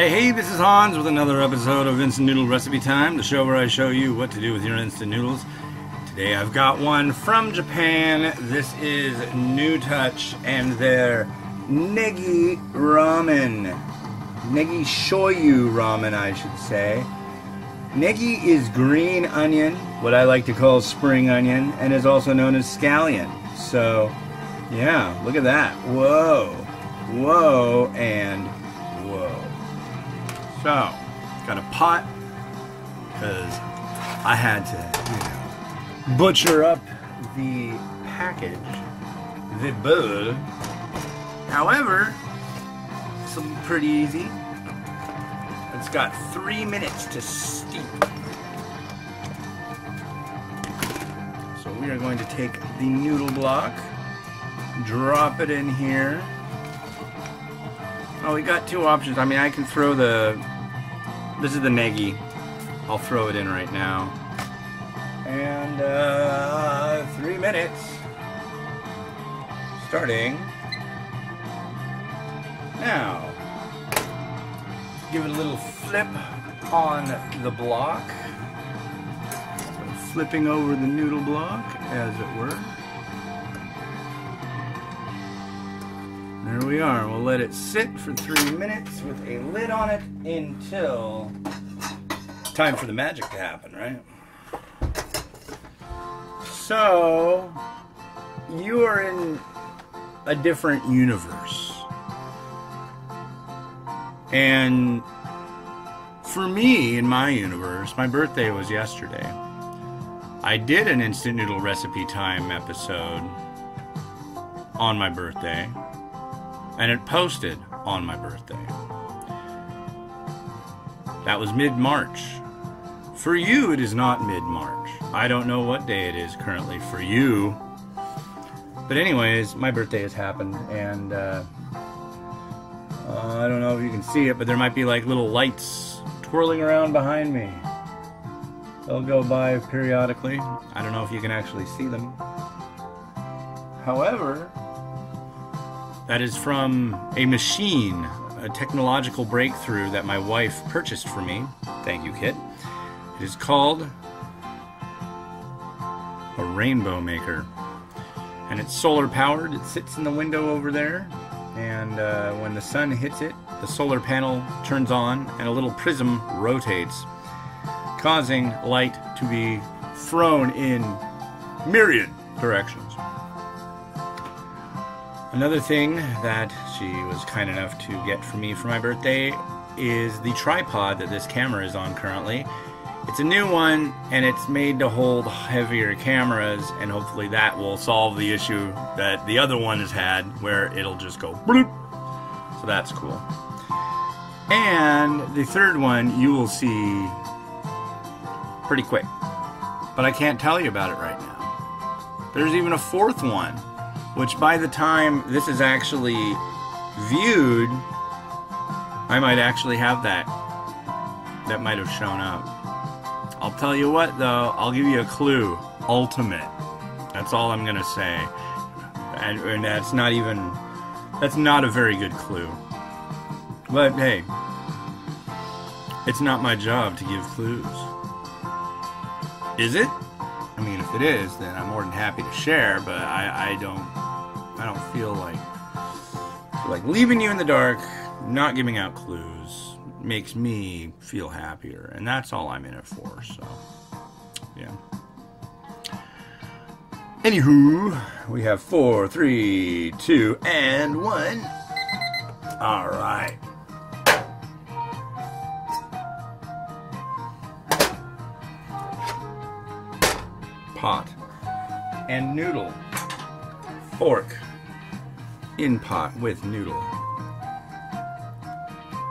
Hey, this is Hans with another episode of Instant Noodle Recipe Time, the show where I show you what to do with your instant noodles. Today I've got one from Japan. This is New Touch and their Negi Ramen. Negi Shoyu Ramen, I should say. Negi is green onion, what I like to call spring onion, and is also known as scallion. So, yeah, look at that. Whoa, whoa, and whoa. So, got a pot, because I had to, butcher up the package, the bowl. However, it's pretty easy. It's got 3 minutes to steep. So we are going to take the noodle block, drop it in here. Oh, we got two options. I mean, I can throw this is the Negi. I'll throw it in right now. And 3 minutes. Starting now. Give it a little flip on the block. So flipping over the noodle block, as it were. There we are. We'll let it sit for 3 minutes with a lid on it until time for the magic to happen, right? So, you are in a different universe. And for me, in my universe, my birthday was yesterday. I did an Instant Noodle Recipe Time episode on my birthday. And it posted on my birthday. That was mid-March. For you, it is not mid-March. I don't know what day it is currently for you. But anyways, my birthday has happened, and I don't know if you can see it, but there might be like little lights twirling around behind me. They'll go by periodically. I don't know if you can actually see them. However, that is from a machine, a technological breakthrough that my wife purchased for me. Thank you, Kit. It is called a rainbow maker. And it's solar powered. It sits in the window over there. And when the sun hits it, the solar panel turns on and a little prism rotates, causing light to be thrown in myriad directions. Another thing that she was kind enough to get for me for my birthday is the tripod that this camera is on currently. It's a new one, and it's made to hold heavier cameras, and hopefully that will solve the issue that the other one has had, where it'll just go bloop. So that's cool. And the third one you will see pretty quick, but I can't tell you about it right now. There's even a fourth one, which by the time this is actually viewed, I might actually have that. That might have shown up. I'll tell you what though, I'll give you a clue. Ultimate. That's all I'm gonna say. And that's not a very good clue. But hey, it's not my job to give clues. Is it? I mean, if it is, then I'm more than happy to share, but I don't feel like leaving you in the dark, not giving out clues makes me feel happier, and that's all I'm in it for, so yeah. Anywho, we have 4, 3, 2, and 1. Alright. Pot and noodle. Fork in pot with noodle.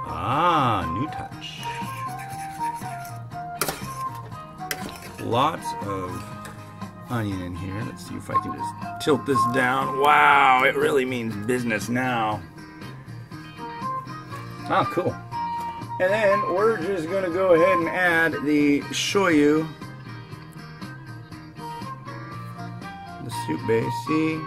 Ah, New Touch. Lots of onion in here. Let's see if I can just tilt this down. Wow, it really means business now. Ah, cool. And then we're just going to go ahead and add the shoyu. The soup base, see?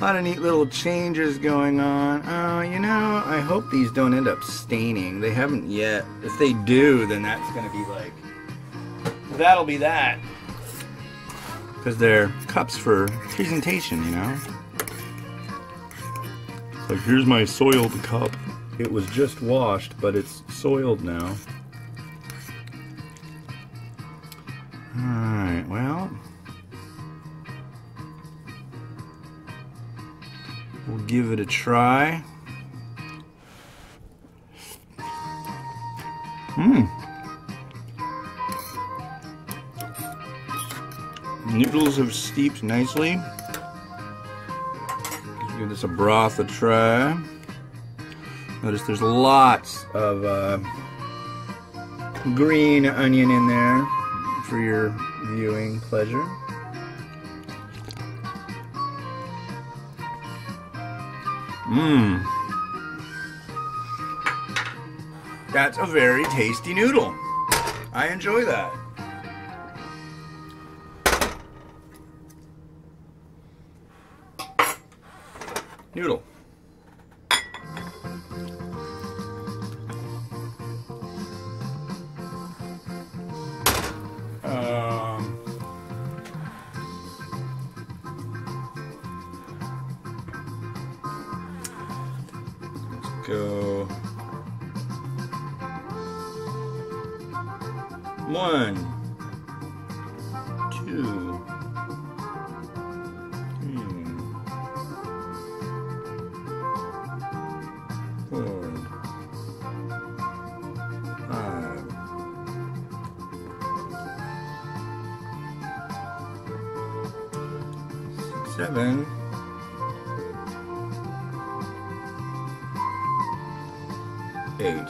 A lot of neat little changes going on. Oh, you know, I hope these don't end up staining. They haven't yet. If they do, then that's going to be like... That'll be that. Because they're cups for presentation, you know? Like, here's my soiled cup. It was just washed, but it's soiled now. Alright, well... We'll give it a try. Noodles have steeped nicely. Let's give this a broth a try. Notice there's lots of green onion in there for your viewing pleasure. That's a very tasty noodle. I enjoy that. Noodle. Let's go. 1, 2, 3, 4, 5, 6, 7, 8.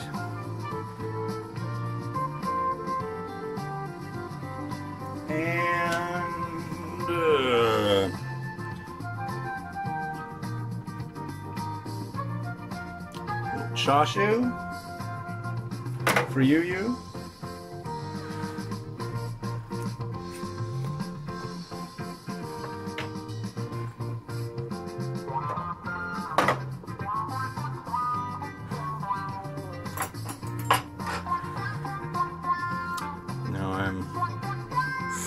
Shoyu for you. Now I'm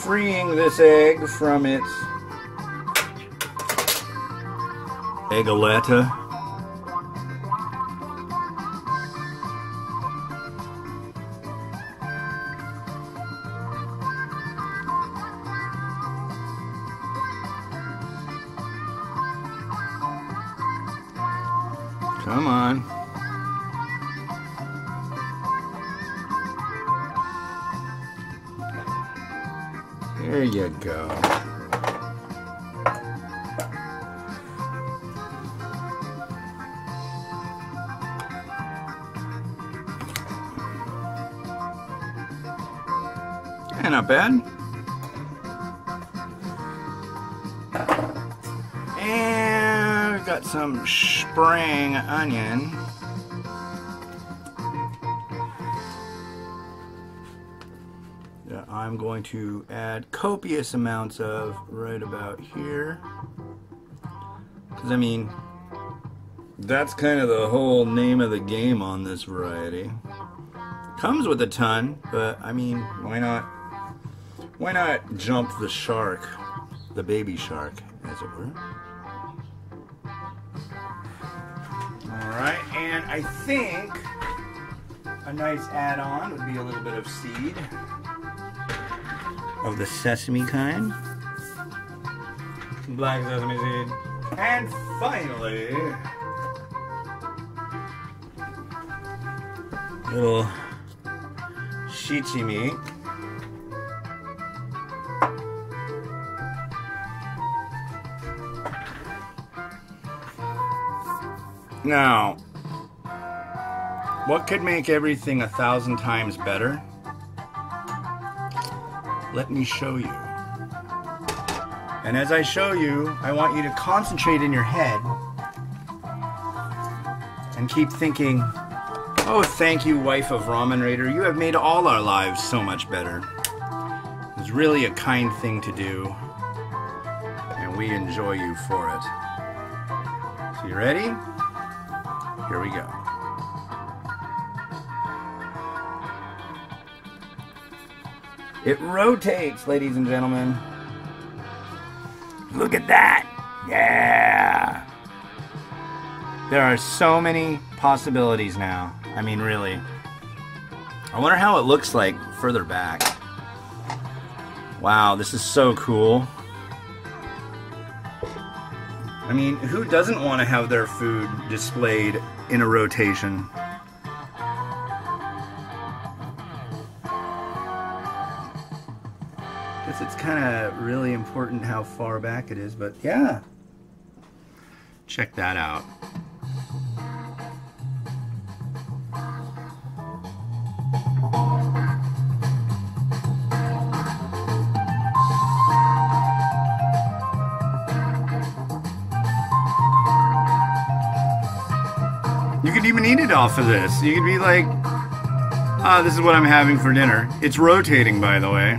freeing this egg from its eggaletta. Come on. There you go. Yeah, not bad. And we've got some spring onion. That I'm going to add copious amounts of right about here. Because, I mean, that's kind of the whole name of the game on this variety. Comes with a ton, but, I mean, why not jump the shark, the baby shark, as it were. Alright, and I think a nice add-on would be a little bit of seed of the sesame kind. Some black sesame seed. And finally, little shichi meat. Now, what could make everything 1,000 times better? Let me show you. And as I show you, I want you to concentrate in your head and keep thinking, oh, thank you, wife of Ramen Raider. You have made all our lives so much better. It's really a kind thing to do, and we enjoy you for it. So you ready? Here we go. It rotates, ladies and gentlemen. Look at that! Yeah! There are so many possibilities now. I mean, really. I wonder how it looks like further back. Wow, this is so cool. I mean, who doesn't want to have their food displayed in a rotation? Guess it's kind of really important how far back it is, but yeah. Check that out. You could even eat it off of this. You could be like, ah, this is what I'm having for dinner. It's rotating, by the way.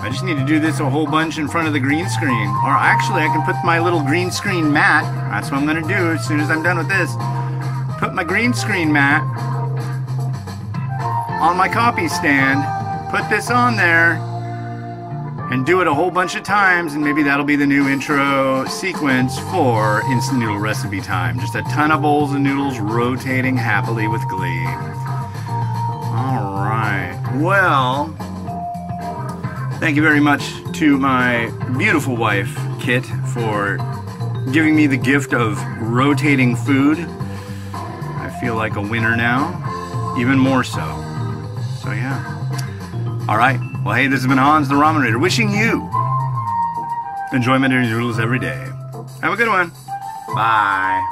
I just need to do this a whole bunch in front of the green screen. Or actually, I can put my little green screen mat. That's what I'm going to do as soon as I'm done with this. Put my green screen mat on my copy stand. Put this on there. And do it a whole bunch of times, and maybe that'll be the new intro sequence for Instant Noodle Recipe Time. Just a ton of bowls of noodles rotating happily with glee. Alright, well, thank you very much to my beautiful wife, Kit, for giving me the gift of rotating food. I feel like a winner now, even more so. So yeah. Alright. Well, hey, this has been Hans the Ramen Raider, wishing you enjoyment in your noodles every day. Have a good one. Bye.